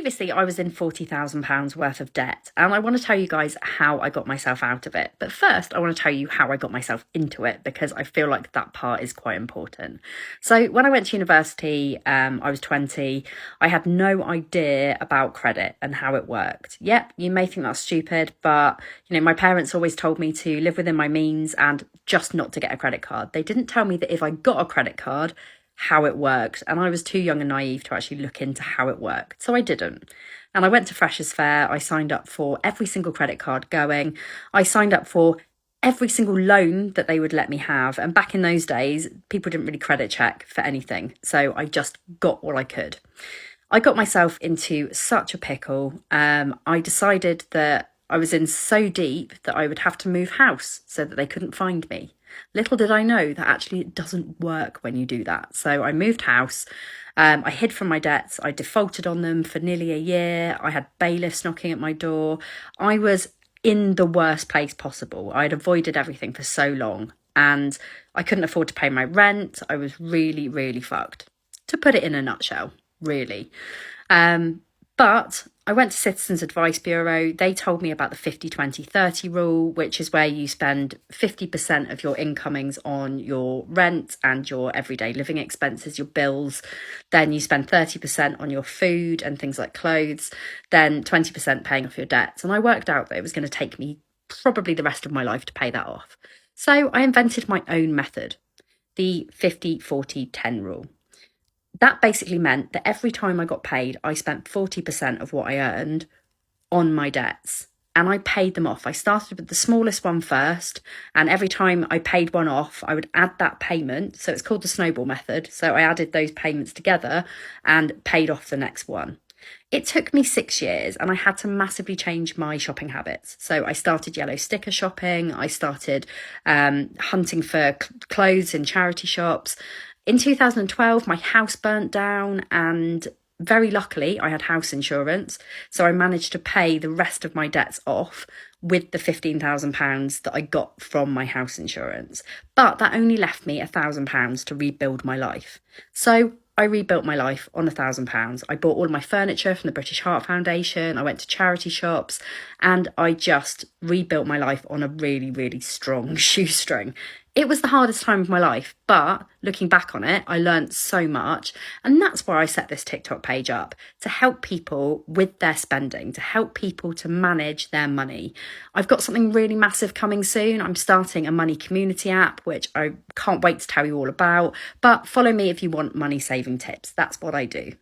previously I was in £40,000 worth of debt, and I want to tell you guys how I got myself out of it. But first, I want to tell you how I got myself into it, because I feel like that part is quite important. So when I went to university, I was 20. I had no idea about credit and how it worked. Yep, you may think that's stupid, but my parents always told me to live within my means and just not to get a credit card. They didn't tell me that if I got a credit card, how it worked, and I was too young and naive to actually look into how it worked, so I didn't. And I went to Freshers Fair. I signed up for every single credit card going. I signed up for every single loan that they would let me have, and back in those days people didn't really credit check for anything, so I just got all I could. I got myself into such a pickle. I decided that I was in so deep that I would have to move house so that they couldn't find me. Little did I know that actually it doesn't work when you do that. So I moved house. I hid from my debts. I defaulted on them for nearly a year. I had bailiffs knocking at my door. I was in the worst place possible. I'd avoided everything for so long, and I couldn't afford to pay my rent. I was really, really fucked, to put it in a nutshell, really. But I went to Citizens Advice Bureau. They told me about the 50-20-30 rule, which is where you spend 50% of your incomings on your rent and your everyday living expenses, your bills. Then you spend 30% on your food and things like clothes, then 20% paying off your debts. And I worked out that it was going to take me probably the rest of my life to pay that off. So I invented my own method, the 50-40-10 rule. That basically meant that every time I got paid, I spent 40% of what I earned on my debts, and I paid them off. I started with the smallest one first, and every time I paid one off, I would add that payment. So it's called the snowball method. So I added those payments together and paid off the next one. It took me 6 years, and I had to massively change my shopping habits. So I started yellow sticker shopping. I started hunting for clothes in charity shops. In 2012, my house burnt down, and very luckily I had house insurance. So I managed to pay the rest of my debts off with the £15,000 that I got from my house insurance. But that only left me £1,000 to rebuild my life. So I rebuilt my life on £1,000. I bought all my furniture from the British Heart Foundation. I went to charity shops, and I just rebuilt my life on a really, really strong shoestring. It was the hardest time of my life, but looking back on it, I learned so much. And that's why I set this TikTok page up, to help people with their spending, to help people to manage their money. I've got something really massive coming soon. I'm starting a money community app, which I can't wait to tell you all about. But follow me if you want money saving tips. That's what I do.